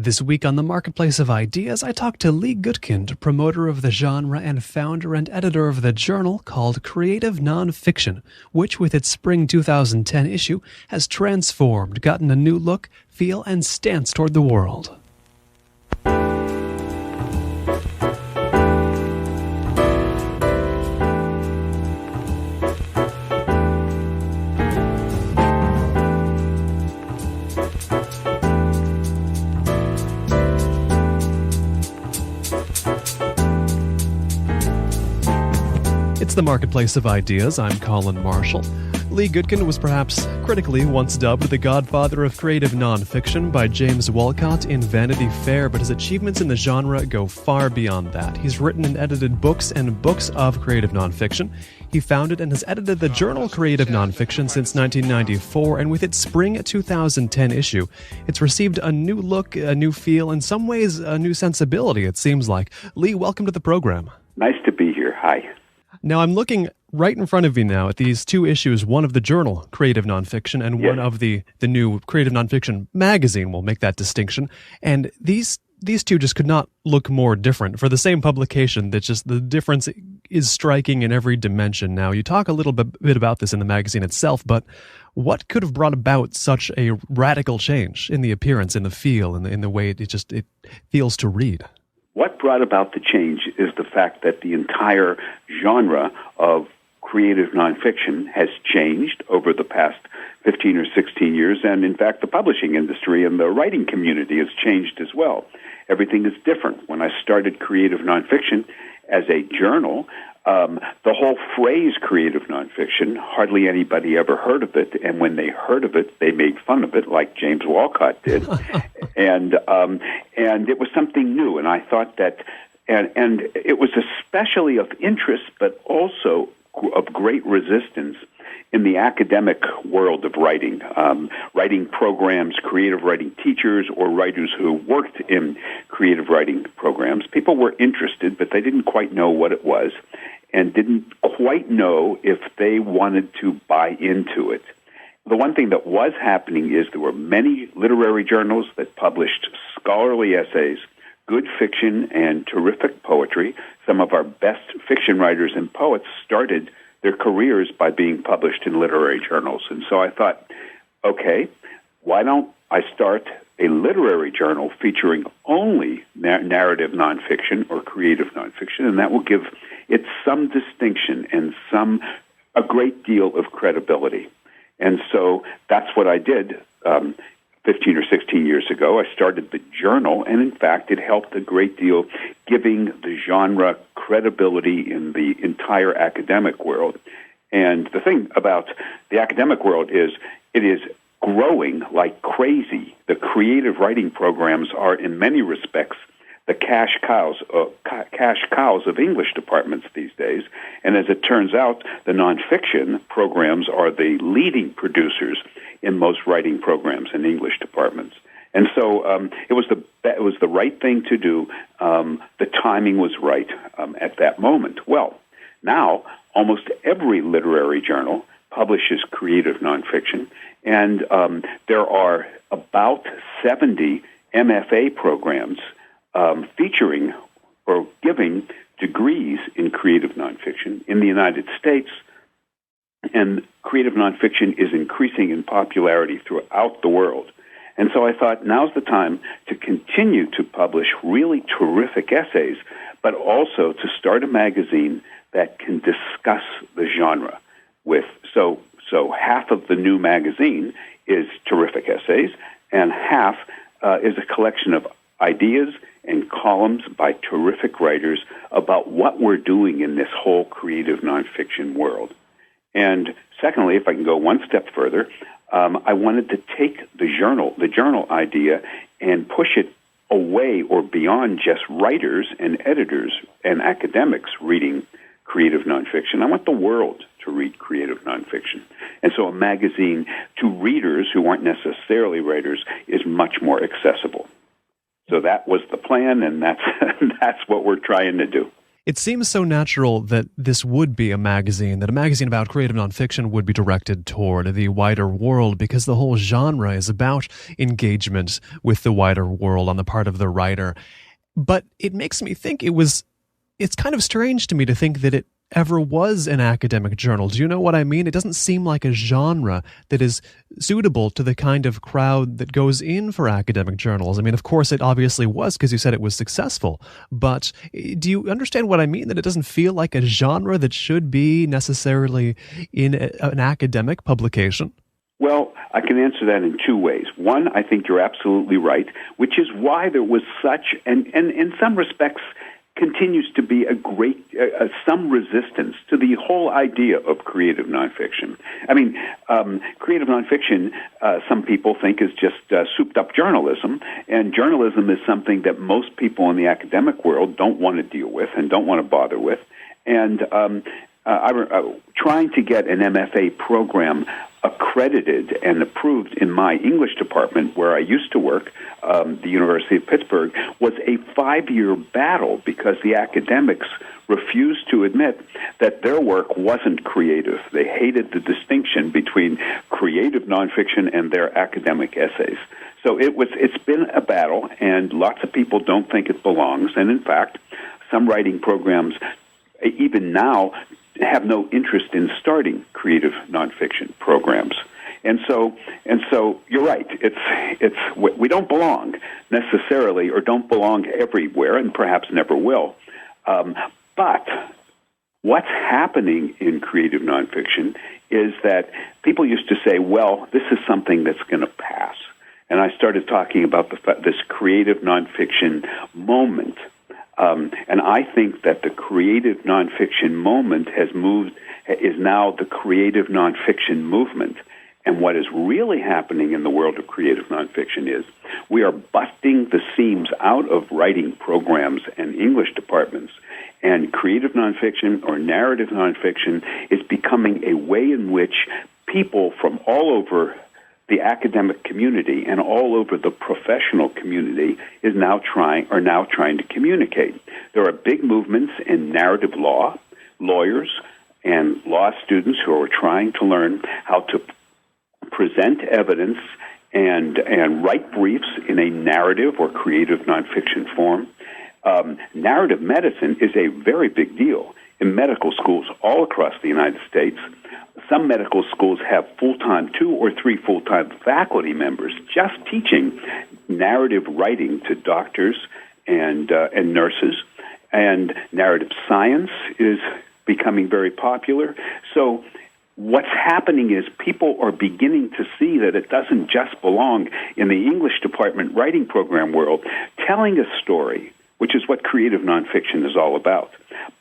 This week on the Marketplace of Ideas, I talked to Lee Gutkind, promoter of the genre and founder and editor of the journal called Creative Nonfiction, which with its spring 2010 issue has transformed, gotten a new look, feel, and stance toward the world. It's the Marketplace of Ideas. I'm Colin Marshall. Lee Gutkind was perhaps critically once dubbed the godfather of creative nonfiction by James Walcott in Vanity Fair, but his achievements in the genre go far beyond that. He's written and edited books and books of creative nonfiction. He founded and has edited the journal Creative Nonfiction since 1994, and with its spring 2010 issue, it's received a new look, a new feel, in some ways a new sensibility, it seems like. Lee, welcome to the program. Nice to be here. Hi. Now, I'm looking right in front of you now at these two issues, one of the journal Creative Nonfiction and one of the new Creative Nonfiction magazine. We'll make that distinction. And these two just could not look more different for the same publication. That just the difference is striking in every dimension. Now, you talk a little bit about this in the magazine itself, but what could have brought about such a radical change in the appearance, in the feel, in the way it feels to read? What brought about the change is the fact that the entire genre of creative nonfiction has changed over the past 15 or 16 years, and in fact the publishing industry and the writing community has changed as well. Everything is different. When I started creative nonfiction as a journal, the whole phrase creative nonfiction, hardly anybody ever heard of it, and when they heard of it, they made fun of it, like James Walcott did, and it was something new, and I thought that, and it was especially of interest, but also of great resistance in the academic world of writing, writing programs, creative writing teachers, or writers who worked in creative writing programs. People were interested, but they didn't quite know what it was and didn't quite know if they wanted to buy into it. The one thing that was happening is there were many literary journals that published scholarly essays, good fiction, and terrific poetry. Some of our best fiction writers and poets started their careers by being published in literary journals. And so I thought, okay, why don't I start a literary journal featuring only narrative nonfiction or creative nonfiction, and that will give it some distinction and a great deal of credibility. And so that's what I did 15 or 16 years ago. I started the journal, and in fact, it helped a great deal giving the genre credibility in the entire academic world. And the thing about the academic world is it is growing like crazy. The creative writing programs are, in many respects, the cash cows of English departments these days. And as it turns out, the nonfiction programs are the leading producers in most writing programs in English departments. And so it was the right thing to do. The timing was right at that moment. Well, now almost every literary journal publishes creative nonfiction, and there are about 70 MFA programs featuring or giving degrees in creative nonfiction in the United States. And creative nonfiction is increasing in popularity throughout the world. And so I thought, now's the time to continue to publish really terrific essays, but also to start a magazine that can discuss the genre with. So half of the new magazine is terrific essays, and half is a collection of ideas and columns by terrific writers about what we're doing in this whole creative nonfiction world. And secondly, if I can go one step further, I wanted to take the journal idea, and push it away or beyond just writers and editors and academics reading creative nonfiction. I want the world to read creative nonfiction. And so a magazine to readers who aren't necessarily writers is much more accessible. So that was the plan, and that's what we're trying to do. It seems so natural that this would be a magazine, that a magazine about creative nonfiction would be directed toward the wider world, because the whole genre is about engagement with the wider world on the part of the writer. But it makes me think it's kind of strange to me to think that it ever was an academic journal. Do you know what I mean? It doesn't seem like a genre that is suitable to the kind of crowd that goes in for academic journals. I mean, of course, it obviously was, because you said it was successful. But do you understand what I mean? That it doesn't feel like a genre that should be necessarily in an academic publication? Well, I can answer that in two ways. One, I think you're absolutely right, which is why there was such, and in some respects, continues to be some resistance to the whole idea of creative nonfiction. I mean, creative nonfiction, some people think is just souped-up journalism, and journalism is something that most people in the academic world don't want to deal with and don't want to bother with. And trying to get an MFA program accredited and approved in my English department, where I used to work, the University of Pittsburgh, was a 5-year battle because the academics refused to admit that their work wasn't creative. They hated the distinction between creative nonfiction and their academic essays. So it's been a battle, and lots of people don't think it belongs. And in fact, some writing programs, even now, have no interest in starting creative nonfiction programs. And so you're right. We don't belong necessarily, or don't belong everywhere, and perhaps never will. But what's happening in creative nonfiction is that people used to say, well, this is something that's going to pass. And I started talking about this creative nonfiction moment. And I think that the creative nonfiction moment is now the creative nonfiction movement. And what is really happening in the world of creative nonfiction is we are busting the seams out of writing programs and English departments, and creative nonfiction or narrative nonfiction is becoming a way in which people from all over the academic community and all over the professional community are now trying to communicate. There are big movements in narrative law, lawyers and law students who are trying to learn how to present evidence and write briefs in a narrative or creative nonfiction form. Narrative medicine is a very big deal in medical schools all across the United States. Some medical schools have 2 or 3 full-time faculty members just teaching narrative writing to doctors and nurses. And narrative science is becoming very popular. So what's happening is people are beginning to see that it doesn't just belong in the English department writing program world, telling a story, which is what creative nonfiction is all about,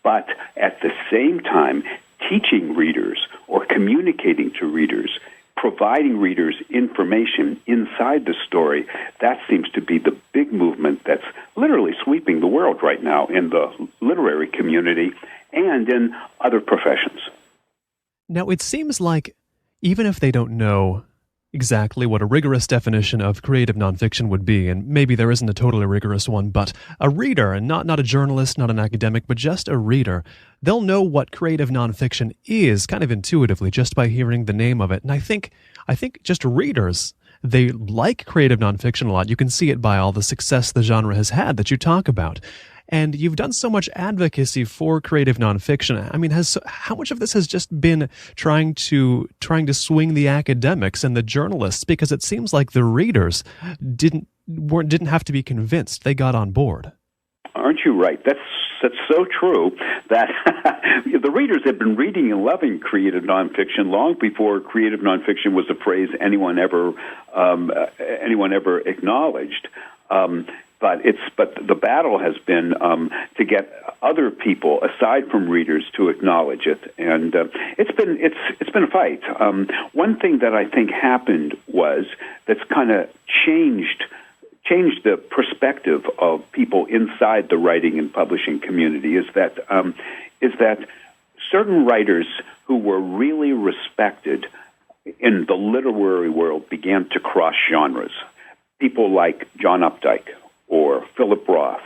but at the same time teaching readers or communicating to readers, providing readers information inside the story. That seems to be the big movement that's literally sweeping the world right now in the literary community and in other professions. Now, it seems like even if they don't know exactly what a rigorous definition of creative nonfiction would be, and maybe there isn't a totally rigorous one, but a reader, and not a journalist, not an academic, but just a reader, they'll know what creative nonfiction is kind of intuitively just by hearing the name of it. And I think just readers, they like creative nonfiction a lot. You can see it by all the success the genre has had that you talk about. And you've done so much advocacy for creative nonfiction. I mean, how much of this has just been trying to swing the academics and the journalists? Because it seems like the readers didn't have to be convinced; they got on board. Aren't you right? That's so true that the readers have been reading and loving creative nonfiction long before creative nonfiction was a phrase anyone ever acknowledged. But the battle has been to get other people aside from readers to acknowledge it, and it's been a fight. One thing that I think happened was that's kind of changed the perspective of people inside the writing and publishing community is that certain writers who were really respected in the literary world began to cross genres. People like John Updike, or Philip Roth,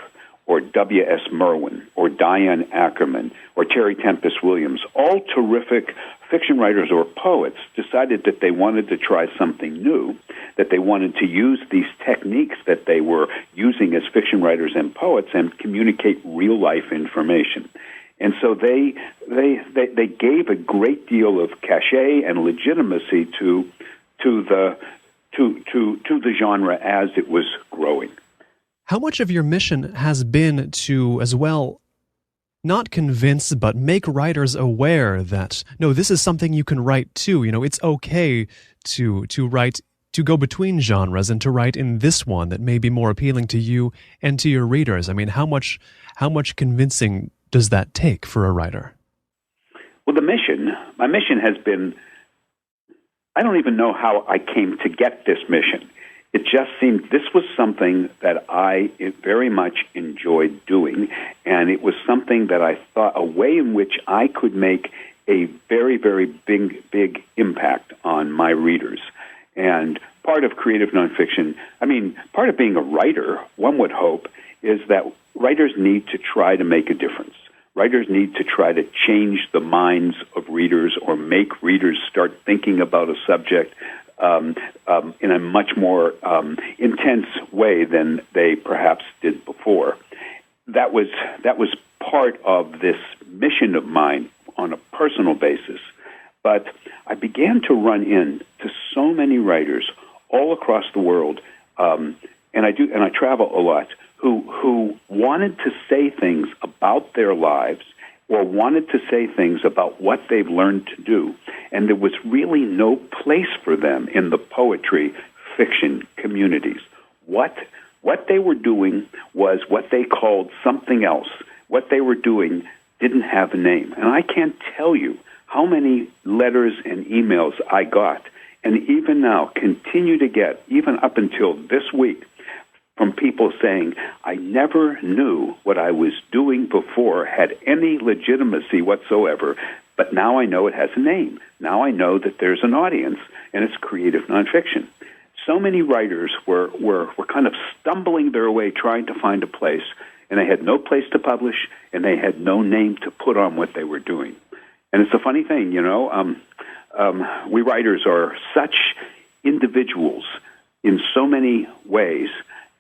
or W.S. Merwin, or Diane Ackerman, or Terry Tempest Williams, all terrific fiction writers or poets, decided that they wanted to try something new, that they wanted to use these techniques that they were using as fiction writers and poets and communicate real-life information. And so they gave a great deal of cachet and legitimacy to the genre as it was growing. How much of your mission has been to, as well, not convince, but make writers aware that, no, this is something you can write too. You know, it's okay to write, to go between genres and to write in this one that may be more appealing to you and to your readers. I mean, how much convincing does that take for a writer? Well, my mission has been, I don't even know how I came to get this mission. It just seemed this was something that I very much enjoyed doing, and it was something that I thought, a way in which I could make a very, very big impact on my readers. And part of creative nonfiction, part of being a writer, one would hope, is that writers need to try to make a difference. Writers need to try to change the minds of readers or make readers start thinking about a subject in a much more intense way than they perhaps did before. That was part of this mission of mine on a personal basis. But I began to run into so many writers all across the world, and I travel a lot, who wanted to say things about their lives or wanted to say things about what they've learned to do, and there was really no place for them in the poetry fiction communities. What they were doing was what they called something else. What they were doing didn't have a name. And I can't tell you how many letters and emails I got, and even now continue to get, even up until this week, from people saying, I never knew what I was doing before had any legitimacy whatsoever, but now I know it has a name. Now I know that there's an audience, and it's creative nonfiction. So many writers were kind of stumbling their way trying to find a place, and they had no place to publish, and they had no name to put on what they were doing. And it's a funny thing, we writers are such individuals in so many ways,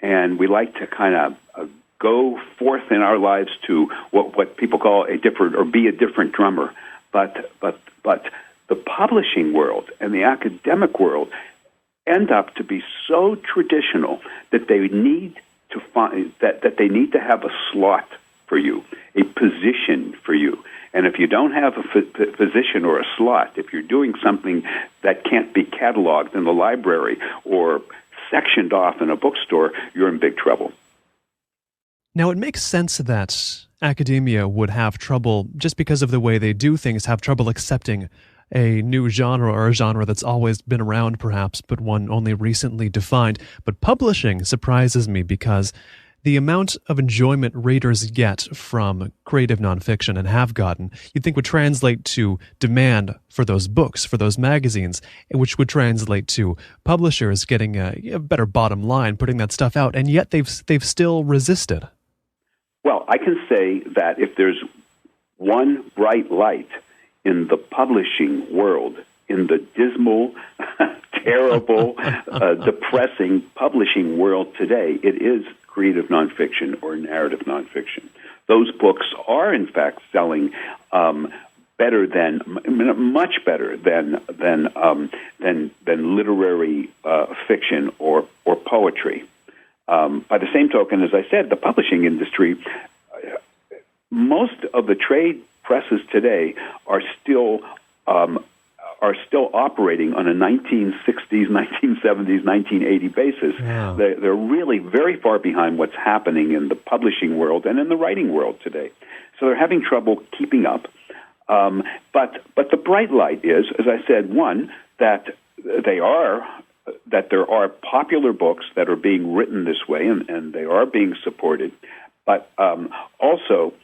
and we like to kind of go forth in our lives to what people call be a different drummer. But the publishing world and the academic world end up to be so traditional that they need to find that they need to have a slot for you, a position for you. And if you don't have a position or a slot, if you're doing something that can't be cataloged in the library or sectioned off in a bookstore, you're in big trouble. Now, it makes sense that academia would have trouble, just because of the way they do things, have trouble accepting a new genre or a genre that's always been around perhaps, but one only recently defined. But publishing surprises me because the amount of enjoyment readers get from creative nonfiction and have gotten, you'd think would translate to demand for those books, for those magazines, which would translate to publishers getting a better bottom line, putting that stuff out, and yet they've still resisted. Well, I can say that if there's one bright light in the publishing world, in the dismal, terrible, depressing publishing world today, it is creative nonfiction or narrative nonfiction. Those books are, in fact, selling better than, much better than literary fiction or poetry. By the same token, as I said, the publishing industry, most of the trade presses today are still operating on a 1960s, 1970s, 1980 basis. Yeah. They're really very far behind what's happening in the publishing world and in the writing world today. So they're having trouble keeping up. But the bright light is, as I said, one, that there are popular books that are being written this way, and they are being supported, but also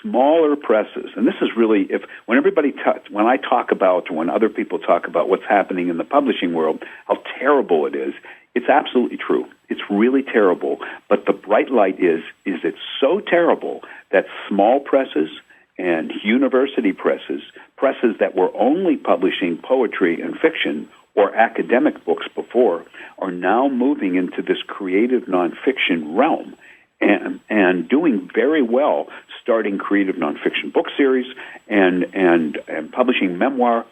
smaller presses. And this is really, when I talk about, when other people talk about what's happening in the publishing world, how terrible it is, it's absolutely true. It's really terrible. But the bright light is it's so terrible that small presses and university presses that were only publishing poetry and fiction or academic books before, are now moving into this creative nonfiction realm and doing very well, starting creative nonfiction book series and publishing memoir.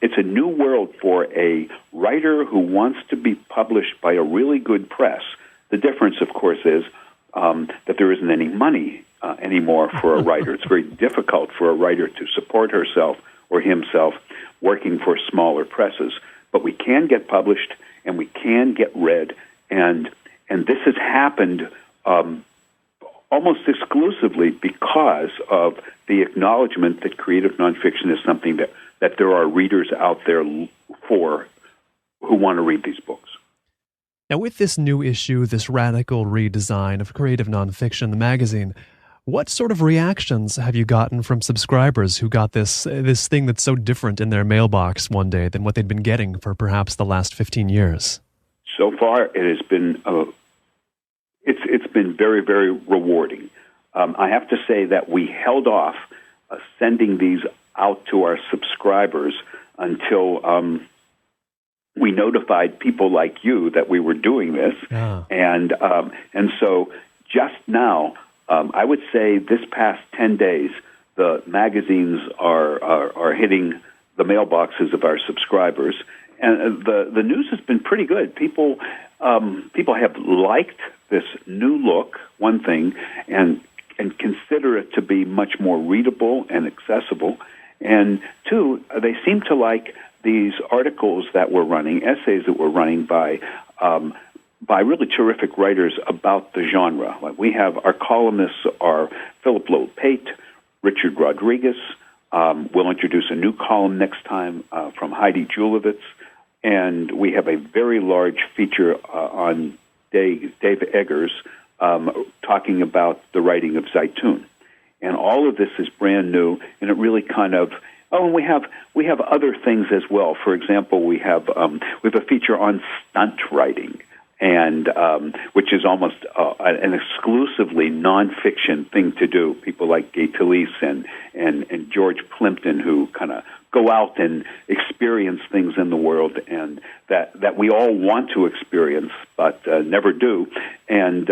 It's a new world for a writer who wants to be published by a really good press. The difference, of course, is that there isn't any money anymore for a writer. It's very difficult for a writer to support herself or himself working for smaller presses. But we can get published, and we can get read, and this has happened almost exclusively because of the acknowledgement that creative nonfiction is something that there are readers out there for who want to read these books. Now, with this new issue, this radical redesign of creative nonfiction, the magazine, what sort of reactions have you gotten from subscribers who got this thing that's so different in their mailbox one day than what they'd been getting for perhaps the last 15 years? So far, it has been it's been very, very rewarding. I have to say that we held off sending these out to our subscribers until we notified people like you that we were doing this, and so just now. I would say this past 10 days, the magazines are hitting the mailboxes of our subscribers, and the news has been pretty good. People have liked this new look, one thing, and consider it to be much more readable and accessible. And two, they seem to like these articles that we're running, essays that we're running by really terrific writers about the genre. Like we have our columnists are Philip Lopez, Richard Rodriguez. We'll introduce a new column next time from Heidi Julovitz. And we have a very large feature on Dave Eggers talking about the writing of Zaytoun. And all of this is brand new, and it really kind of... Oh, and we have other things as well. For example, we have a feature on stunt writing, and which is almost an exclusively nonfiction thing to do. People like Gay Talese and George Plimpton, who kind of go out and experience things in the world, and that we all want to experience but never do, and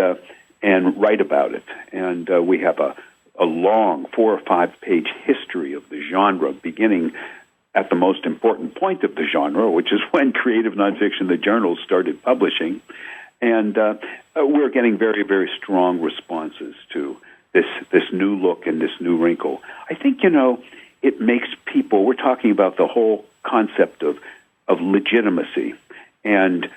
write about it. And we have a long 4 or 5 page history of the genre, beginning at the most important point of the genre, which is when Creative Nonfiction, the journal, started publishing. And we're getting very, very strong responses to this new look and this new wrinkle. I think, it makes people, we're talking about the whole concept of legitimacy. And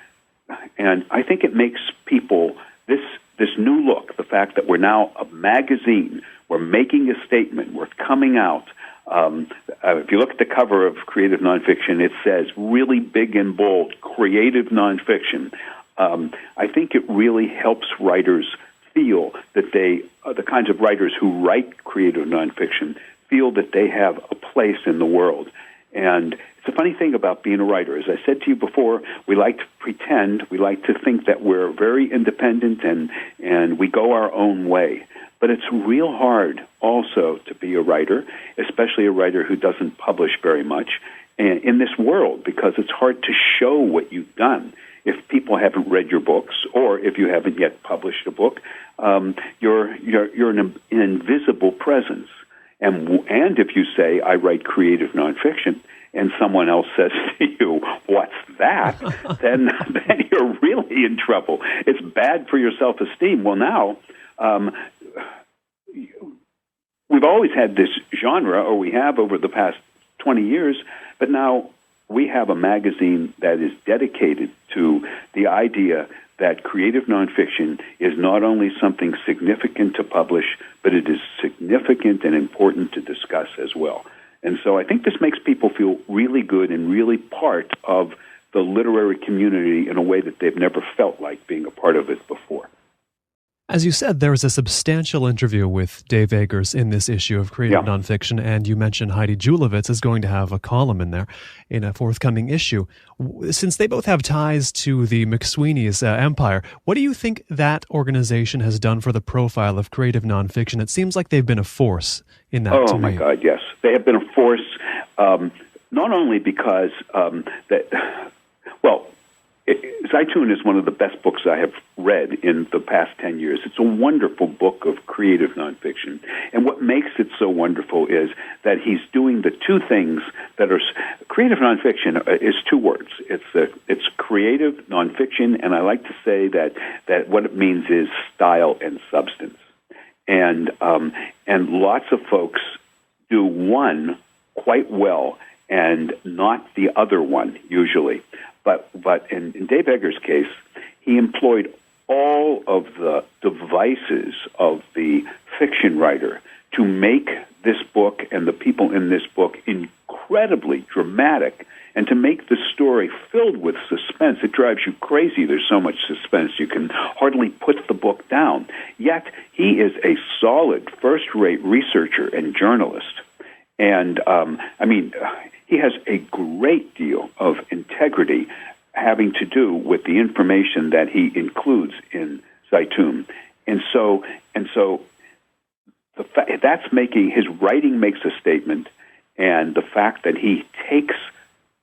I think it makes people, this new look, the fact that we're now a magazine, we're making a statement, we're coming out. If you look at the cover of Creative Nonfiction, it says really big and bold, Creative Nonfiction. I think it really helps writers feel that the kinds of writers who write creative nonfiction, feel that they have a place in the world. And it's a funny thing about being a writer. As I said to you before, we like to pretend, we like to think that we're very independent and we go our own way. But it's real hard also to be a writer, especially a writer who doesn't publish very much in this world, because it's hard to show what you've done. If people haven't read your books, or if you haven't yet published a book, you're an invisible presence. And if you say, I write creative nonfiction, and someone else says to you, what's that? then you're really in trouble. It's bad for your self-esteem. Well, now, we've always had this genre, or we have over the past 20 years, but now we have a magazine that is dedicated to the idea that creative nonfiction is not only something significant to publish, but it is significant and important to discuss as well. And so I think this makes people feel really good and really part of the literary community in a way that they've never felt like being a part of it before. As you said, there was a substantial interview with Dave Eggers in this issue of Creative Nonfiction, and you mentioned Heidi Julavits is going to have a column in there in a forthcoming issue. Since they both have ties to the McSweeneys empire, what do you think that organization has done for the profile of creative nonfiction? It seems like they've been a force in that to me. Oh, my God, yes. They have been a force, not only because Zaytoon is one of the best books I have read in the past 10 years. It's a wonderful book of creative nonfiction. And what makes it so wonderful is that he's doing the two things that are... Creative nonfiction is two words. It's creative nonfiction, and I like to say that what it means is style and substance. And lots of folks do one quite well and not the other one, usually. But in Dave Eggers' case, he employed all of the devices of the fiction writer to make this book and the people in this book incredibly dramatic and to make the story filled with suspense. It drives you crazy. There's so much suspense. You can hardly put the book down. Yet he is a solid, first-rate researcher and journalist. And, he has a great deal of integrity having to do with the information that he includes in Zaytoon. And so that's making his writing makes a statement, and the fact that he takes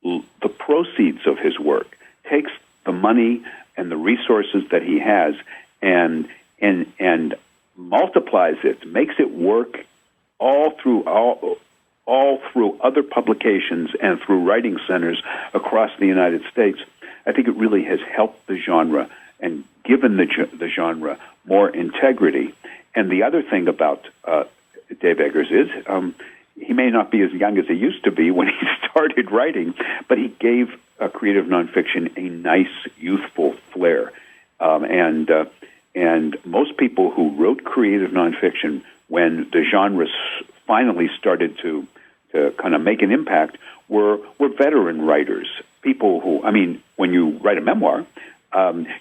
the proceeds of his work, takes the money and the resources that he has, and multiplies it, makes it work all through other publications and through writing centers across the United States. I think it really has helped the genre and given the genre more integrity. And the other thing about Dave Eggers is he may not be as young as he used to be when he started writing, but he gave creative nonfiction a nice, youthful flair. And most people who wrote creative nonfiction when the genre finally started to kind of make an impact were veteran writers, people who, when you write a memoir,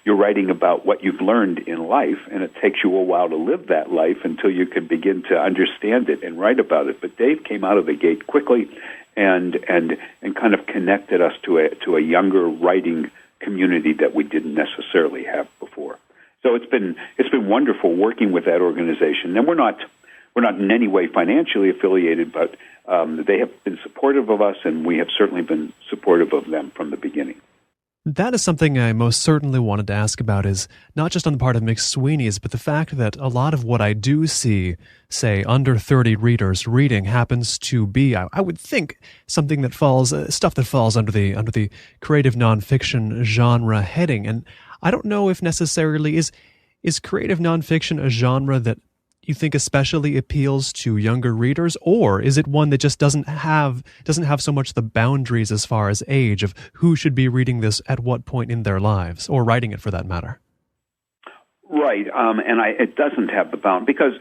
you're writing about what you've learned in life, and it takes you a while to live that life until you can begin to understand it and write about it. But Dave came out of the gate quickly and kind of connected us to a younger writing community that we didn't necessarily have before. So it's been wonderful working with that organization, and we're not in any way financially affiliated, but they have been supportive of us, and we have certainly been supportive of them from the beginning. That is something I most certainly wanted to ask about, is not just on the part of McSweeneys, but the fact that a lot of what I do see, say, under 30 readers reading happens to be, I would think, something that falls, stuff that falls under the creative nonfiction genre heading. And I don't know if necessarily is creative nonfiction a genre that you think especially appeals to younger readers, or is it one that just doesn't have so much the boundaries as far as age of who should be reading this at what point in their lives, or writing it for that matter? Right, it doesn't have the bound, because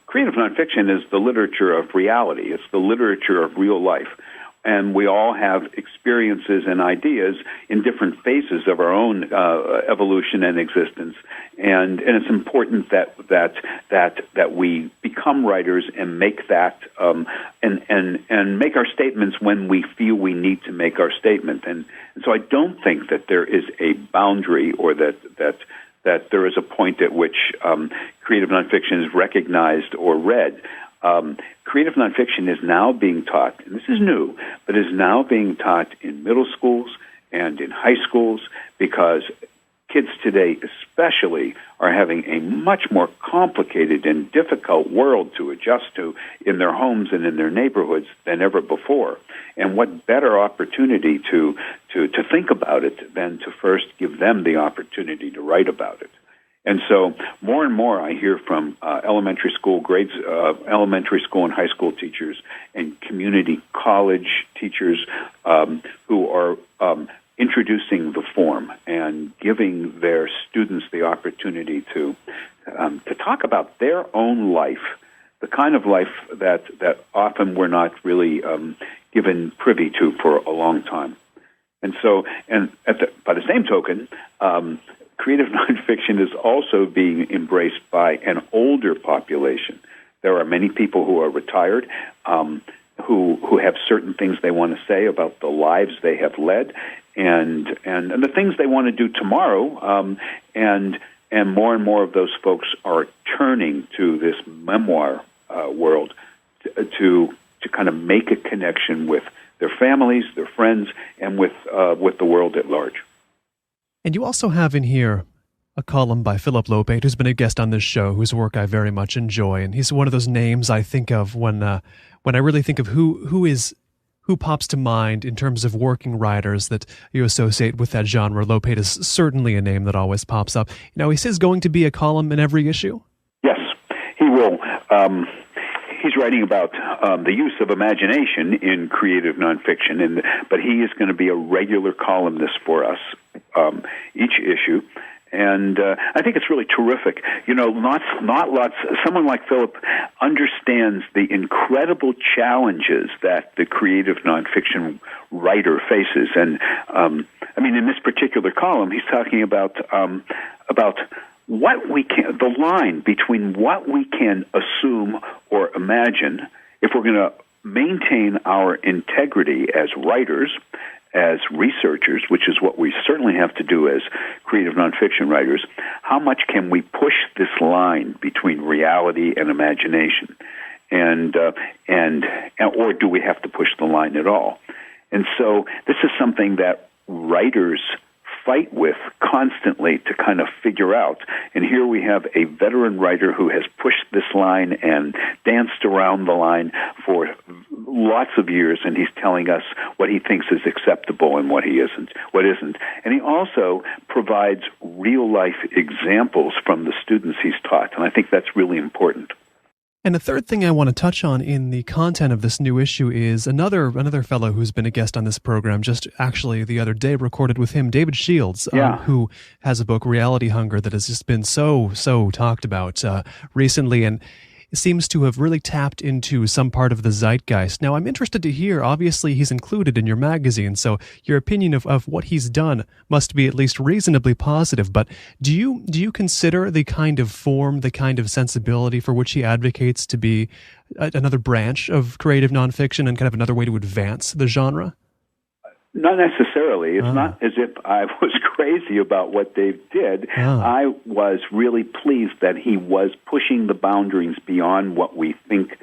creative nonfiction is the literature of reality. It's the literature of real life. And we all have experiences and ideas in different phases of our own evolution and existence, and it's important that we become writers and make that and make our statements when we feel we need to make our statement. And so I don't think that there is a boundary, or that there is a point at which creative nonfiction is recognized or read. Creative nonfiction is now being taught, and this is new, but is now being taught in middle schools and in high schools, because kids today especially are having a much more complicated and difficult world to adjust to in their homes and in their neighborhoods than ever before. And what better opportunity to think about it than to first give them the opportunity to write about it. And so more and more I hear from elementary school and high school teachers and community college teachers who are introducing the form and giving their students the opportunity to talk about their own life, the kind of life that often we're not really given privy to for a long time. And so, by the same token, creative nonfiction is also being embraced by an older population. There are many people who are retired, who have certain things they want to say about the lives they have led, and the things they want to do tomorrow, and more of those folks are turning to this memoir world to kind of make a connection with their families, their friends, and with the world at large. And you also have in here a column by Philip Lopez, who's been a guest on this show, whose work I very much enjoy, and he's one of those names I think of when I really think of who pops to mind in terms of working writers that you associate with that genre. Lopez is certainly a name that always pops up. He says going to be a column in every issue? Yes, he will. He's writing about the use of imagination in creative nonfiction, but he is going to be a regular columnist for us each issue. And I think it's really terrific. Someone like Philip understands the incredible challenges that the creative nonfiction writer faces. And in this particular column, he's talking about what we can, the line between what we can assume or imagine if we're going to maintain our integrity as writers, as researchers, which is what we certainly have to do as creative nonfiction writers. How much can we push this line between reality and imagination, or do we have to push the line at all? And so this is something that writers fight with constantly to kind of figure out. And here we have a veteran writer who has pushed this line and danced around the line for lots of years, and he's telling us what he thinks is acceptable and what isn't. And he also provides real-life examples from the students he's taught, and I think that's really important. And the third thing I want to touch on in the content of this new issue is another fellow who's been a guest on this program, just actually the other day recorded with him, David Shields, who has a book, Reality Hunger, that has just been so talked about recently, and seems to have really tapped into some part of the zeitgeist. Now, I'm interested to hear, obviously he's included in your magazine, so your opinion of what he's done must be at least reasonably positive, but do you consider the kind of form, the kind of sensibility for which he advocates to be another branch of creative nonfiction and kind of another way to advance the genre? Not necessarily. It's not as if I was crazy about what Dave did. I was really pleased that he was pushing the boundaries beyond what we think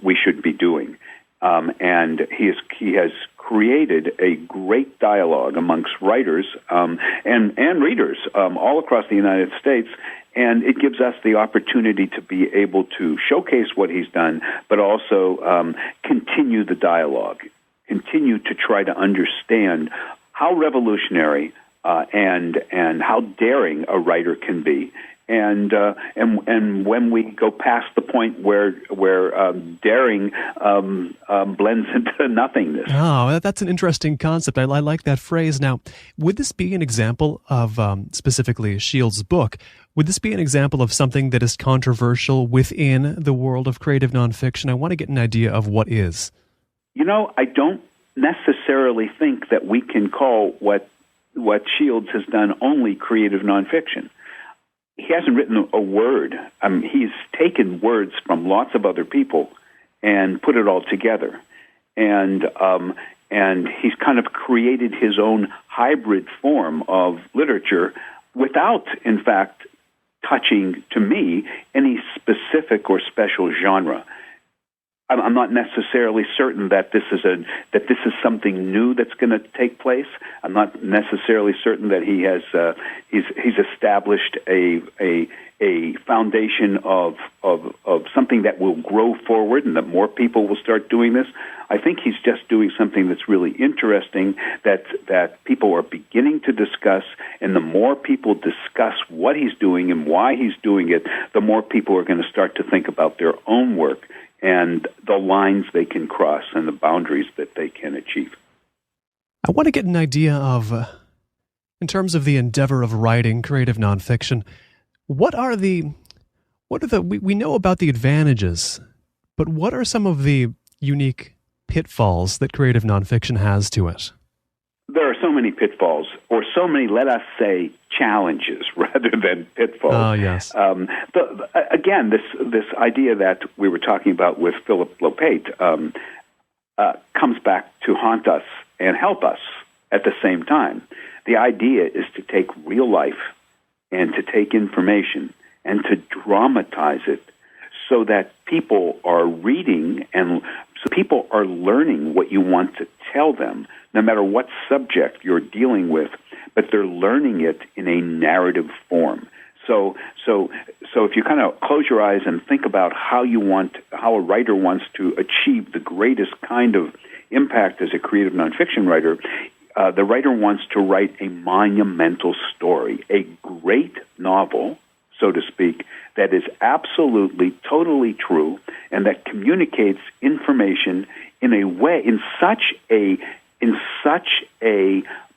we should be doing. And he has created a great dialogue amongst writers and readers all across the United States. And it gives us the opportunity to be able to showcase what he's done, but also continue the dialogue. Continue to try to understand how revolutionary and how daring a writer can be, and when we go past the point where daring blends into nothingness. Oh, that's an interesting concept. I like that phrase. Now, would this be an example of specifically Shields' book? Would this be an example of something that is controversial within the world of creative nonfiction? I want to get an idea of what is. I don't necessarily think that we can call what Shields has done only creative nonfiction. He hasn't written a word. He's taken words from lots of other people and put it all together. And he's kind of created his own hybrid form of literature without, in fact, touching, to me, any specific or special genre. I'm not necessarily certain that this is something new that's going to take place. I'm not necessarily certain that he's established a foundation of something that will grow forward and that more people will start doing this. I think he's just doing something that's really interesting that people are beginning to discuss, and the more people discuss what he's doing and why he's doing it, the more people are going to start to think about their own work and the lines they can cross and the boundaries that they can achieve. I want to get an idea of, in terms of the endeavor of writing creative nonfiction, we know about the advantages, but what are some of the unique pitfalls that creative nonfiction has to it? There are so many many pitfalls, or so many, let us say, challenges rather than pitfalls. Oh, yes. Again, this idea that we were talking about with Philip Lopez comes back to haunt us and help us at the same time. The idea is to take real life and to take information and to dramatize it so that people are reading and so people are learning what you want to tell them, no matter what subject you're dealing with, but they're learning it in a narrative form. So if you kind of close your eyes and think about how a writer wants to achieve the greatest kind of impact as a creative nonfiction writer, the writer wants to write a monumental story, a great novel, so to speak, that is absolutely, totally true, and that communicates information in a way, in such a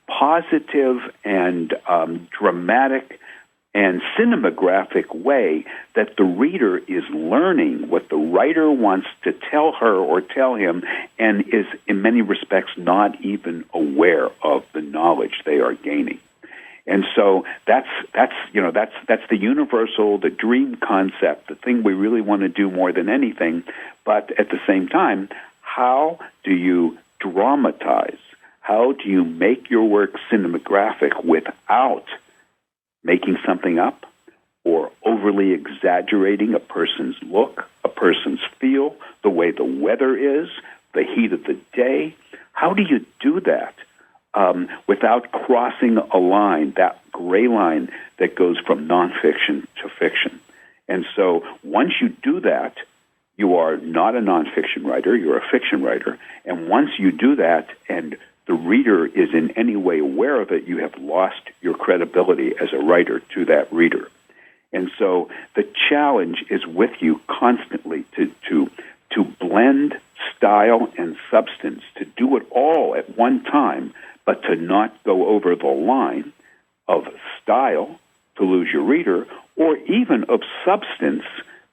positive and dramatic and cinematographic way that the reader is learning what the writer wants to tell her or tell him, and is in many respects not even aware of the knowledge they are gaining. And so that's the universal, the dream concept, the thing we really want to do more than anything. But at the same time, how do you dramatize? How do you make your work cinematographic without making something up or overly exaggerating a person's look, a person's feel, the way the weather is, the heat of the day? How do you do that without crossing a line, that gray line that goes from nonfiction to fiction? And so once you do that, you are not a nonfiction writer, you're a fiction writer. And once you do that and the reader is in any way aware of it, you have lost your credibility as a writer to that reader. And so the challenge is with you constantly to blend style and substance, to do it all at one time, but to not go over the line of style to lose your reader, or even of substance,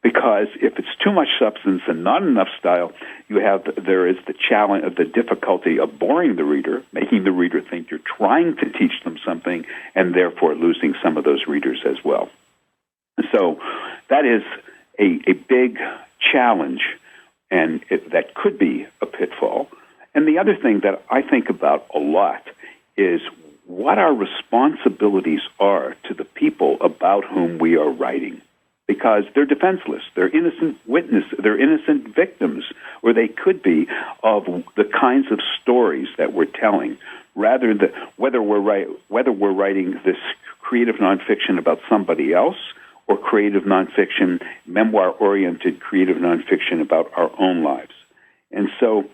because if it's too much substance and not enough style, there is the challenge of the difficulty of boring the reader, making the reader think you're trying to teach them something, and therefore losing some of those readers as well. So that is a big challenge, and that could be a pitfall. And the other thing that I think about a lot is what our responsibilities are to the people about whom we are writing. Because they're defenseless, they're innocent witnesses, they're innocent victims, or they could be, of the kinds of stories that we're telling. Rather than whether we're writing this creative nonfiction about somebody else, or creative nonfiction, memoir-oriented creative nonfiction about our own lives. And so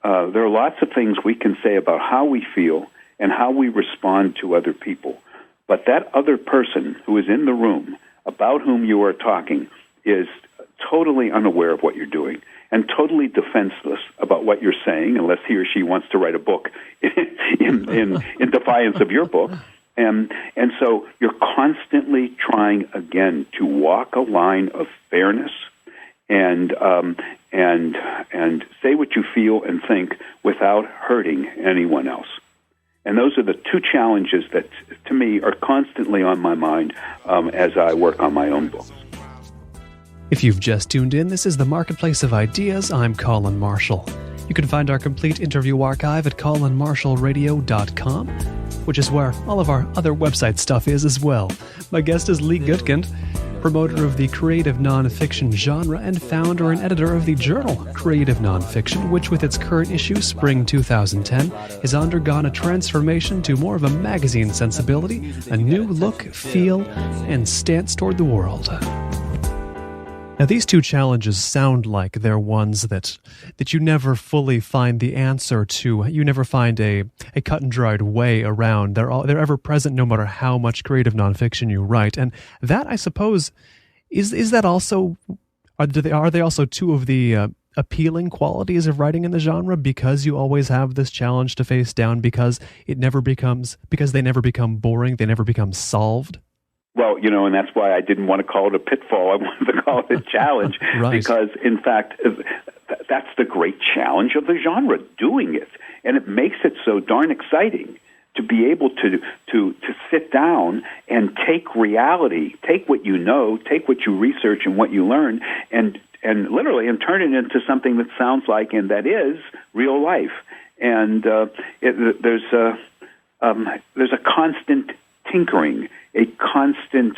there are lots of things we can say about how we feel and how we respond to other people. But that other person who is in the room, about whom you are talking, is totally unaware of what you're doing and totally defenseless about what you're saying, unless he or she wants to write a book in defiance of your book. And so you're constantly trying, again, to walk a line of fairness and say what you feel and think without hurting anyone else. And those are the two challenges that, to me, are constantly on my mind as I work on my own books. If you've just tuned in, this is the Marketplace of Ideas. I'm Colin Marshall. You can find our complete interview archive at colinmarshallradio.com, which is where all of our other website stuff is as well. My guest is Lee Gutkind, promoter of the creative nonfiction genre and founder and editor of the journal Creative Nonfiction, which with its current issue, spring 2010, has undergone a transformation to more of a magazine sensibility, a new look, feel, and stance toward the world. Now, these two challenges sound like they're ones that you never fully find the answer to. You never find a cut and dried way around. They're ever present no matter how much creative nonfiction you write. And that, I suppose, is that also, are they also two of the appealing qualities of writing in the genre, because you always have this challenge to face down, because they never become boring, they never become solved? Well, and that's why I didn't want to call it a pitfall. I wanted to call it a challenge. Right. Because, in fact, that's the great challenge of the genre, doing it. And it makes it so darn exciting to be able to sit down and take reality, take what you know, take what you research and what you learn, and literally and turn it into something that sounds like and that is real life. And there's a constant tinkering, a constant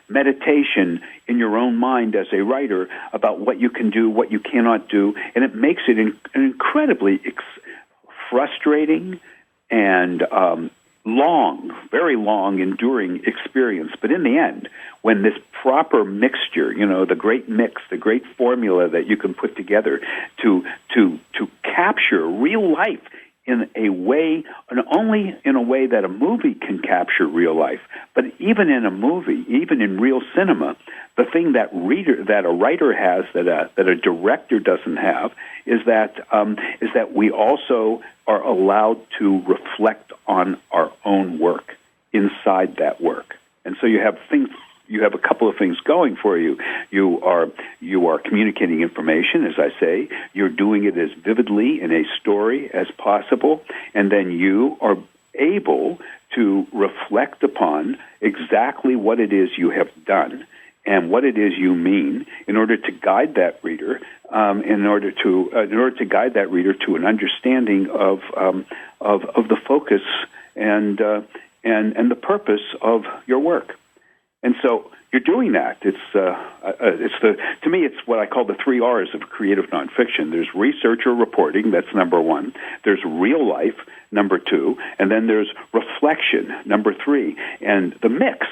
meditation in your own mind as a writer about what you can do, what you cannot do, and it makes it an incredibly frustrating and very long, enduring experience. But in the end, when this proper mixture, the great mix, the great formula that you can put together to capture real life in a way, not only in a way that a movie can capture real life, but even in a movie, even in real cinema, the thing that a writer has that a director doesn't have is that we also are allowed to reflect on our own work inside that work. And so you have a couple of things going for you. You are communicating information, as I say. You're doing it as vividly in a story as possible, and then you are able to reflect upon exactly what it is you have done and what it is you mean in order to guide that reader, in order to guide that reader to an understanding of the focus and the purpose of your work. And so you're doing that. To me, it's what I call the 3 R's of creative nonfiction. There's research or reporting, that's number 1. There's real life, number 2. And then there's reflection, number 3. And the mix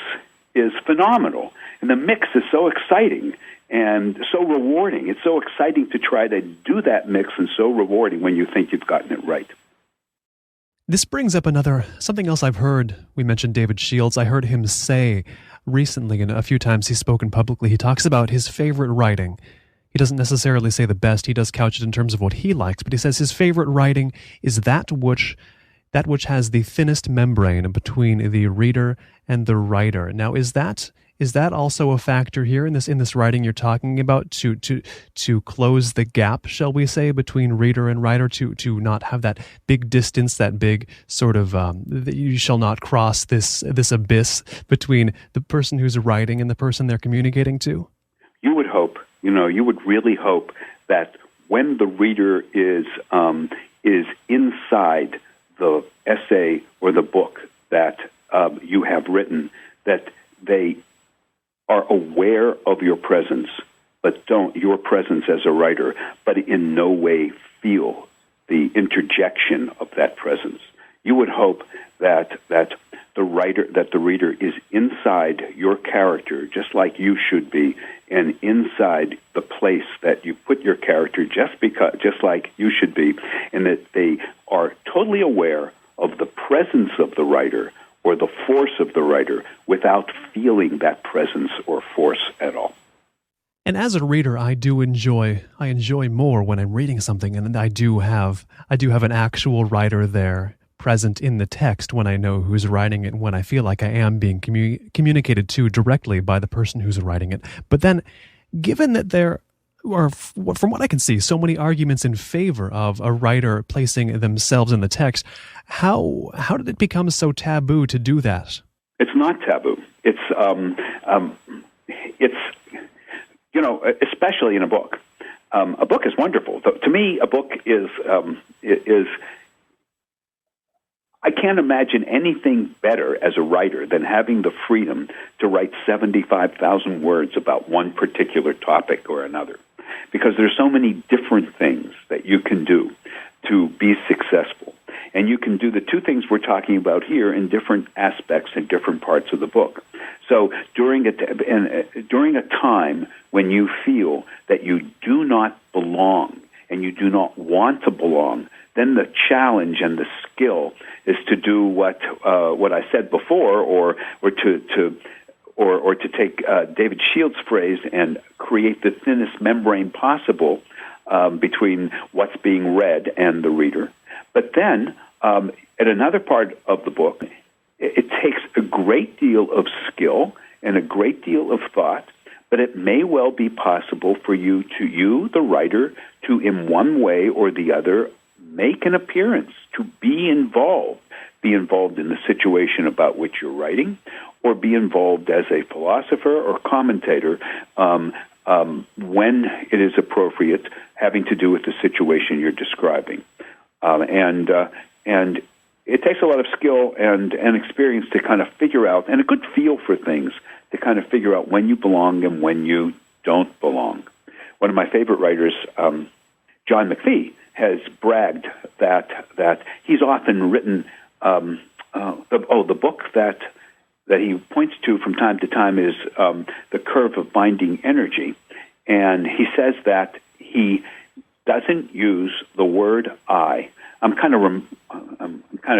is phenomenal. And the mix is so exciting and so rewarding. It's so exciting to try to do that mix and so rewarding when you think you've gotten it right. This brings up something else I've heard. We mentioned David Shields. I heard him say recently, and a few times he's spoken publicly, he talks about his favorite writing. He doesn't necessarily say the best. He does couch it in terms of what he likes, but he says his favorite writing is that which has the thinnest membrane between the reader and the writer. Now, is that also a factor here in this writing you're talking about, to close the gap, shall we say, between reader and writer, to not have that big distance, that big sort of you shall not cross this abyss between the person who's writing and the person they're communicating to? You would hope, you would really hope that when the reader is inside the essay or the book that you have written, that they are aware of your presence, but don't your presence as a writer, but in no way feel the interjection of that presence. You would hope that the reader is inside your character, just like you should be, and inside the place that you put your character, just like you should be, and that they are totally aware of the presence of the writer or the force of the writer without feeling that presence or force at all. And as a reader, I enjoy more when I'm reading something, and I do have an actual writer there present in the text when I know who's writing it, when I feel like I am being communicated to directly by the person who's writing it. But then, given that there are, from what I can see, so many arguments in favor of a writer placing themselves in the text, how did it become so taboo to do that? It's not taboo. It's especially in a book. A book is wonderful. To me, a book is I can't imagine anything better as a writer than having the freedom to write 75,000 words about one particular topic or another, because there's so many different things that you can do to be successful. And you can do the 2 things we're talking about here in different aspects in different parts of the book. So during a time when you feel that you do not belong and you do not want to belong, then the challenge and the skill is to do what I said before, or to take David Shields' phrase and create the thinnest membrane possible between what's being read and the reader. But then, at another part of the book, it takes a great deal of skill and a great deal of thought, but it may well be possible for you, the writer, to in one way or the other make an appearance, to be involved, be involved in the situation about which you're writing, or be involved as a philosopher or commentator when it is appropriate, having to do with the situation you're describing. And it takes a lot of skill and experience to kind of figure out, and a good feel for things, to kind of figure out when you belong and when you don't belong. One of my favorite writers, John McPhee, has bragged that he's often written the book that he points to from time to time is The Curve of Binding Energy, and he says that he doesn't use the word I. I'm kind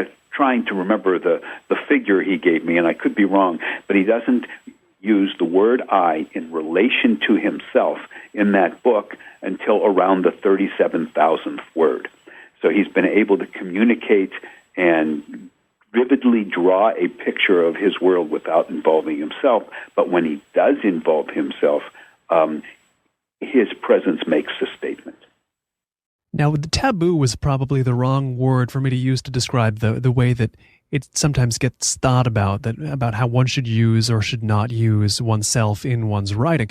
of trying to remember the figure he gave me, and I could be wrong, but he doesn't use the word I in relation to himself in that book until around the 37,000th word. So he's been able to communicate and vividly draw a picture of his world without involving himself, but when he does involve himself, his presence makes a statement. Now, the taboo was probably the wrong word for me to use to describe the way that it sometimes gets thought about how one should use or should not use oneself in one's writing.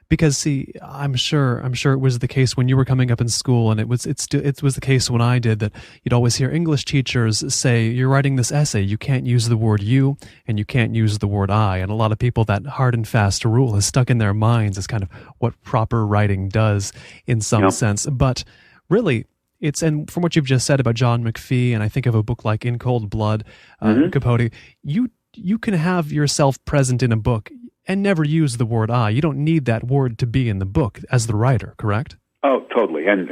Because, see, I'm sure it was the case when you were coming up in school, and it was the case when I did, that you'd always hear English teachers say, you're writing this essay, you can't use the word you, and you can't use the word I. And a lot of people, that hard and fast rule has stuck in their minds as kind of what proper writing does in some sense. But really, and from what you've just said about John McPhee, and I think of a book like In Cold Blood, Capote, you can have yourself present in a book and never use the word I. You don't need that word to be in the book as the writer, correct? Oh, totally. And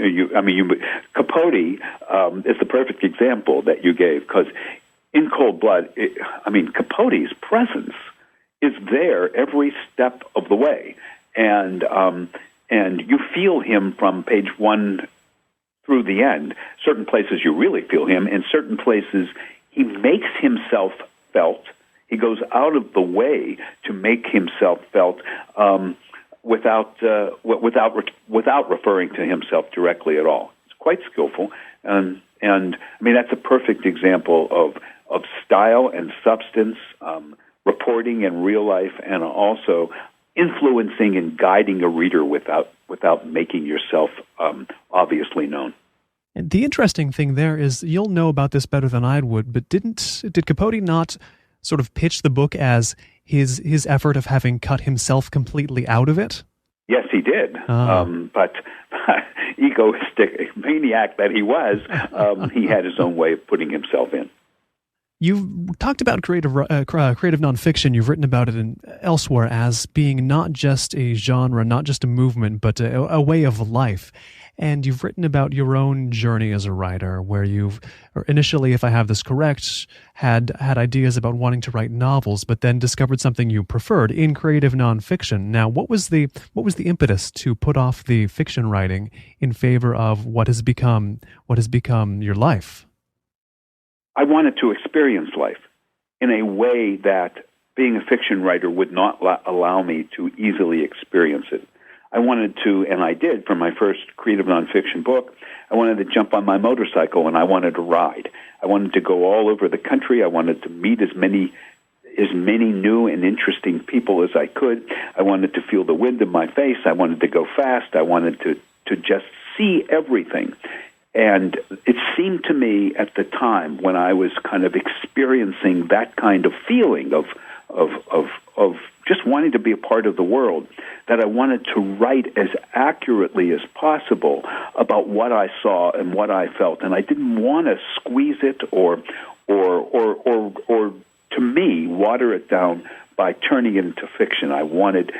Capote is the perfect example that you gave, because in Cold Blood, Capote's presence is there every step of the way, and you feel him from page 1 through the end. Certain places you really feel him. In certain places, he makes himself felt. He goes out of the way to make himself felt without referring to himself directly at all. It's quite skillful, and that's a perfect example of style and substance, reporting in real life, and also influencing and guiding a reader without making yourself obviously known. And the interesting thing there is, you'll know about this better than I would, but did Capote not sort of pitch the book as his effort of having cut himself completely out of it? Yes, he did. But egoistic maniac that he was, he had his own way of putting himself in. You've talked about creative nonfiction. You've written about it elsewhere as being not just a genre, not just a movement, but a way of life. And you've written about your own journey as a writer, where you've initially, if I have this correct, had ideas about wanting to write novels, but then discovered something you preferred in creative nonfiction. Now, what was the impetus to put off the fiction writing in favor of what has become your life? I wanted to experience life in a way that being a fiction writer would not allow me to easily experience it. I wanted to, and I did for my first creative nonfiction book, I wanted to jump on my motorcycle and I wanted to ride. I wanted to go all over the country. I wanted to meet as many new and interesting people as I could. I wanted to feel the wind in my face. I wanted to go fast. I wanted to just see everything. And it seemed to me at the time, when I was kind of experiencing that kind of feeling of just wanting to be a part of the world, that I wanted to write as accurately as possible about what I saw and what I felt. And I didn't want to squeeze it or to me, water it down by turning it into fiction. I wanted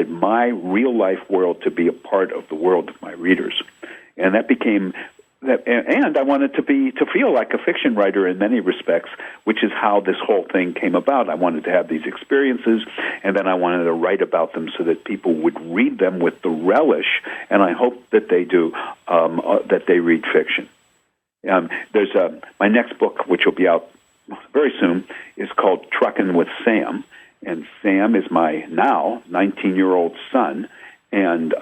my real life world to be a part of the world of my readers. And that became that, and I wanted to feel like a fiction writer in many respects, which is how this whole thing came about. I wanted to have these experiences, and then I wanted to write about them so that people would read them with the relish, and I hope that they do, that they read fiction. There's my next book, which will be out very soon, is called Truckin with Sam, and Sam is my now 19-year-old son. And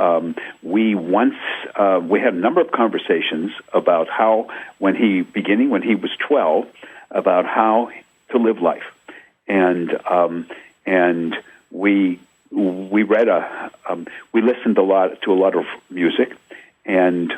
we had a number of conversations about how, when he was 12, about how to live life, and we read we listened to a lot of music, and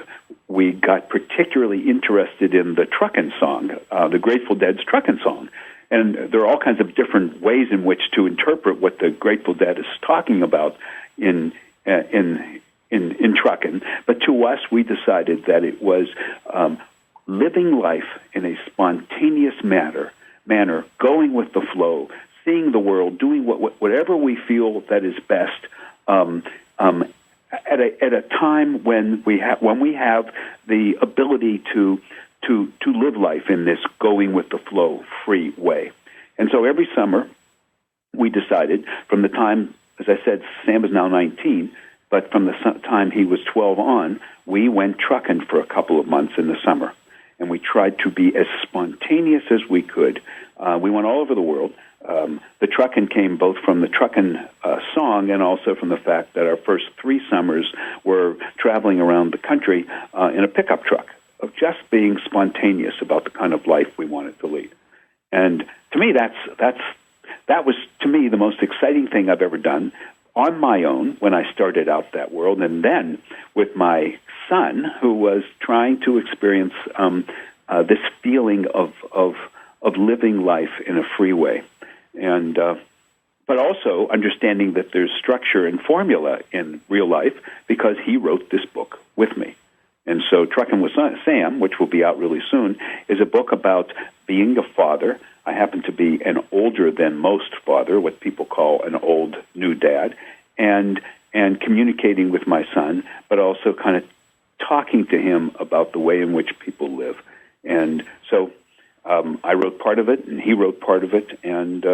we got particularly interested in the Truckin song, the Grateful Dead's Truckin song. And there are all kinds of different ways in which to interpret what the Grateful Dead is talking about in Truckin. But to us, we decided that it was living life in a spontaneous manner, going with the flow, seeing the world, doing whatever we feel that is best, at a time when we have the ability to live life in this going with the flow free way. And so every summer we decided, from the time, as I said, Sam is now 19, but from the time he was 12 on, we went trucking for a couple of months in the summer. And we tried to be as spontaneous as we could. We went all over the world. The Truckin came both from the Truckin song and also from the fact that our first 3 summers were traveling around the country in a pickup truck, of just being spontaneous about the kind of life we wanted to lead. And to me, that was, to me, the most exciting thing I've ever done on my own when I started out that world, and then with my son, who was trying to experience this feeling of living life in a free way, and but also understanding that there's structure and formula in real life, because he wrote this book with me. And so Truckin with Sam, which will be out really soon, is a book about being a father. I happen to be an older than most father, what people call an old new dad, and communicating with my son, but also kind of talking to him about the way in which people live. And so I wrote part of it, and he wrote part of it, and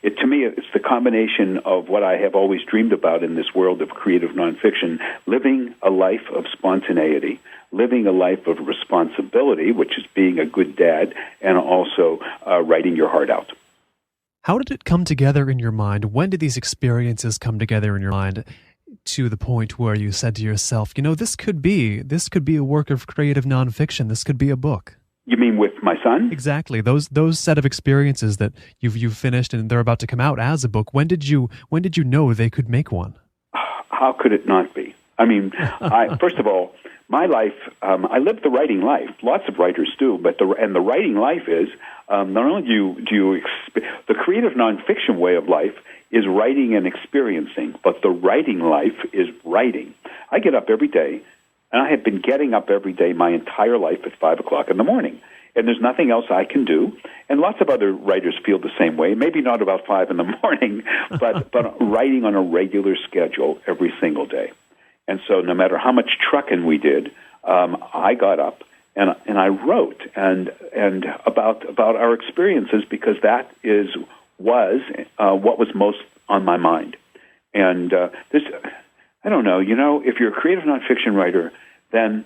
it, to me, it's the combination of what I have always dreamed about in this world of creative nonfiction: living a life of spontaneity, living a life of responsibility, which is being a good dad, and also writing your heart out. How did it come together in your mind? When did these experiences come together in your mind to the point where you said to yourself, this could be a work of creative nonfiction, this could be a book? You mean with my son? Exactly. Those set of experiences that you've finished and they're about to come out as a book. When did you know they could make one? How could it not be? I mean, first of all, my life, I lived the writing life. Lots of writers do, but the writing life is not only the creative nonfiction way of life is writing and experiencing, but the writing life is writing. I get up every day. And I have been getting up every day my entire life at 5 o'clock in the morning. And there's nothing else I can do. And lots of other writers feel the same way. Maybe not about 5 in the morning, but writing on a regular schedule every single day. And so no matter how much trucking we did, I got up and I wrote and about our experiences, because that was what was most on my mind. And I don't know, if you're a creative nonfiction writer, then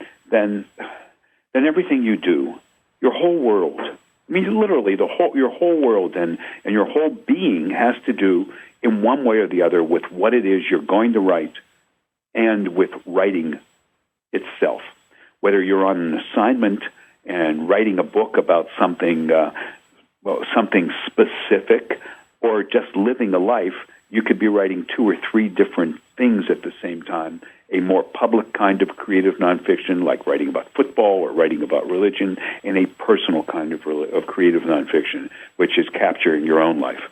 everything you do, your whole world, I mean, literally your whole world and your whole being has to do in one way or the other with what it is you're going to write and with writing itself. Whether you're on an assignment and writing a book about something specific, or just living a life, you could be writing 2 or 3 different things at the same time. A more public kind of creative nonfiction, like writing about football or writing about religion, and a personal kind of creative nonfiction, which is capturing your own life.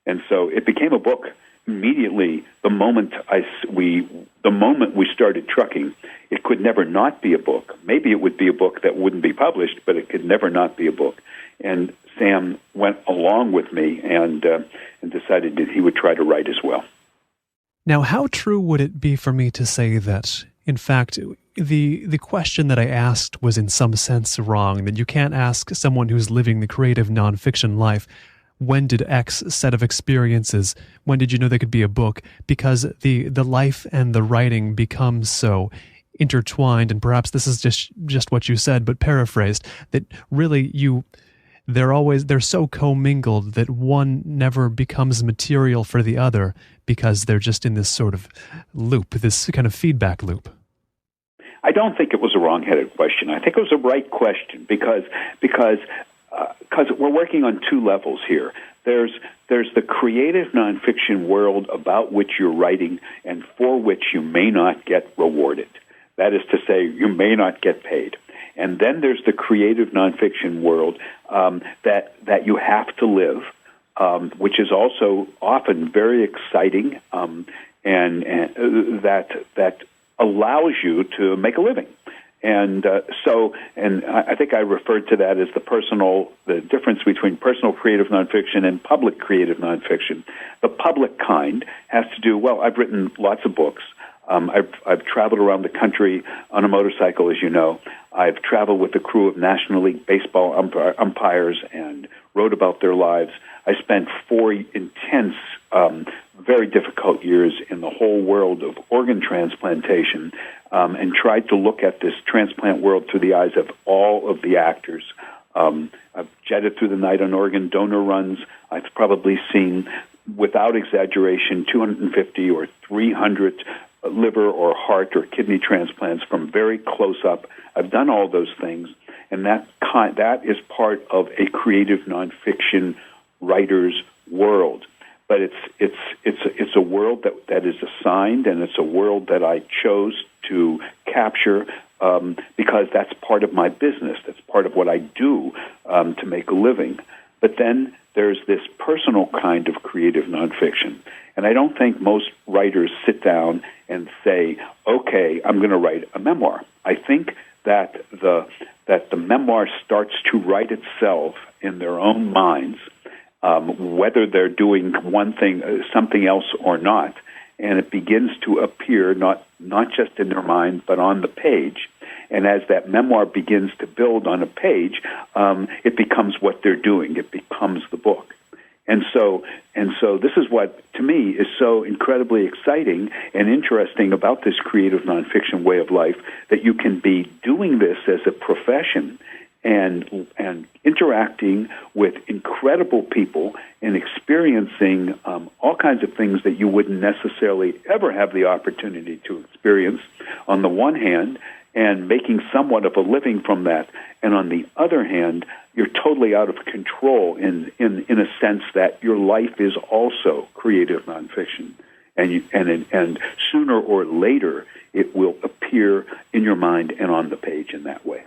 And so it became a book immediately. The moment we started trucking, it could never not be a book. Maybe it would be a book that wouldn't be published, but it could never not be a book. And Sam went along with me and decided that he would try to write as well. Now, how true would it be for me to say that, in fact, the question that I asked was in some sense wrong, that you can't ask someone who's living the creative nonfiction life, when did X set of experiences, when did you know they could be a book? Because the life and the writing become so intertwined, and perhaps this is just what you said, but paraphrased, that really they're so commingled that one never becomes material for the other, because they're just in this sort of loop, this kind of feedback loop. I don't think it was a wrong-headed question. I think it was a right question, because because we're working on two levels here. There's the creative nonfiction world about which you're writing and for which you may not get rewarded. That is to say, you may not get paid. And then there's the creative nonfiction world that you have to live, which is also often very exciting, and that allows you to make a living. And I think I referred to that as the difference between personal creative nonfiction and public creative nonfiction. The public kind has to do, well, I've written lots of books. I've traveled around the country on a motorcycle, as you know. I've traveled with a crew of National League Baseball umpires and wrote about their lives. I spent 4 intense, very difficult years in the whole world of organ transplantation, and tried to look at this transplant world through the eyes of all of the actors. I've jetted through the night on organ donor runs. I've probably seen, without exaggeration, 250 or 300 liver or heart or kidney transplants from very close up. I've done all those things, and that is part of a creative nonfiction writer's world. But it's a world that is assigned, and it's a world that I chose to capture because that's part of my business. That's part of what I do to make a living. But then there's this personal kind of creative nonfiction. And I don't think most writers sit down and say, okay, I'm going to write a memoir. I think that the memoir starts to write itself in their own minds, whether they're doing one thing, something else or not, and it begins to appear not just in their mind, but on the page. And as that memoir begins to build on a page, it becomes what they're doing. It becomes the book. And so this is what, to me, is so incredibly exciting and interesting about this creative nonfiction way of life, that you can be doing this as a profession and interacting with incredible people and experiencing all kinds of things that you wouldn't necessarily ever have the opportunity to experience on the one hand, and making somewhat of a living from that. And on the other hand, you're totally out of control in a sense that your life is also creative nonfiction. And sooner or later, it will appear in your mind and on the page in that way.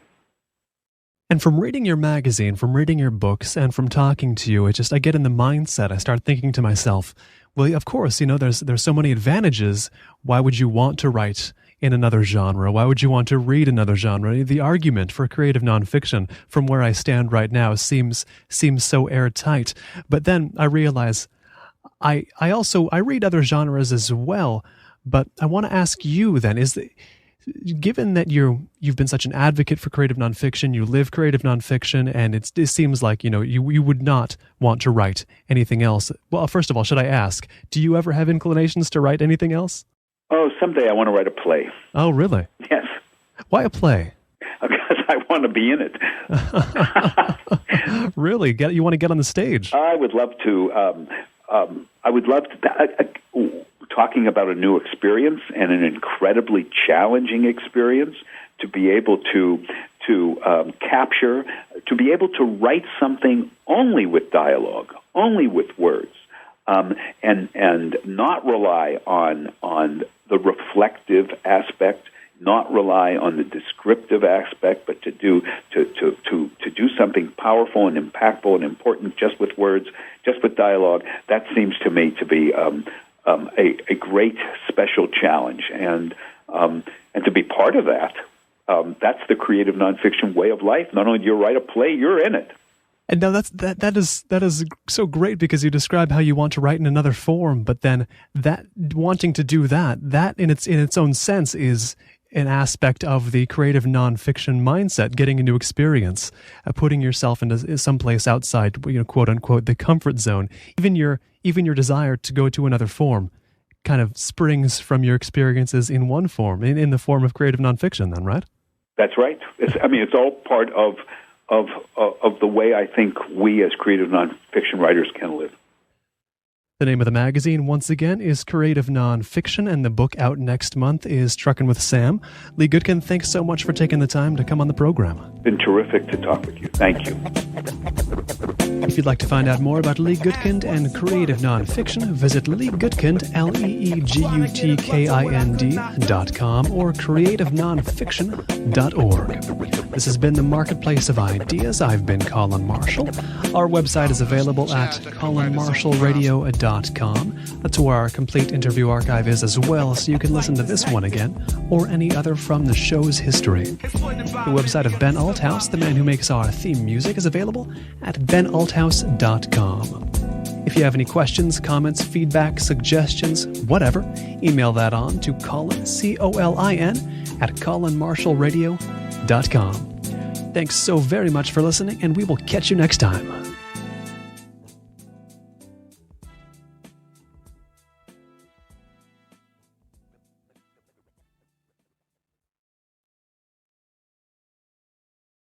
And from reading your magazine, from reading your books, and from talking to you, I get in the mindset. I start thinking to myself, well, of course, there's so many advantages. Why would you want to write in another genre? Why would you want to read another genre? The argument for creative nonfiction, from where I stand right now, seems so airtight. But then I realize I read other genres as well. But I want to ask you then, given that you've been such an advocate for creative nonfiction, you live creative nonfiction, and it seems like you would not want to write anything else. Well, first of all, should I ask, do you ever have inclinations to write anything else? Oh, someday I want to write a play. Oh, really? Yes. Why a play? Because I want to be in it. Really? You want to get on the stage? I would love to. Talking about a new experience and an incredibly challenging experience, to be able to capture, to be able to write something only with dialogue, only with words, and not rely on the reflective aspect, not rely on the descriptive aspect, but to do something powerful and impactful and important just with words, just with dialogue. That seems to me to be a great special challenge, and to be part of that. That's the creative nonfiction way of life. Not only do you write a play, you're in it. And now that is so great, because you describe how you want to write in another form, but then that wanting to do that in its own sense is an aspect of the creative nonfiction mindset, getting a new experience, putting yourself into someplace outside, quote unquote, the comfort zone. Even your desire to go to another form kind of springs from your experiences in one form, in the form of creative nonfiction, then, right? That's right. It's all part of the way I think we as creative nonfiction writers can live. The name of the magazine, once again, is Creative Nonfiction, and the book out next month is Truckin with Sam. Lee Gutkind, thanks so much for taking the time to come on the program. It's been terrific to talk with you. Thank you. If you'd like to find out more about Lee Gutkind and Creative Nonfiction, visit Lee Gutkind, LeeGutkind.com or creativenonfiction.org. This has been the Marketplace of Ideas. I've been Colin Marshall. Our website is available at colinmarshallradio.com. That's where our complete interview archive is as well, so you can listen to this one again or any other from the show's history. The website of Ben Althouse, the man who makes our theme music, is available at benalthouse.com. If you have any questions, comments, feedback, suggestions, whatever, email that on to Colin, C-O-L-I-N, at colinmarshallradio.com. Thanks so very much for listening, and we will catch you next time.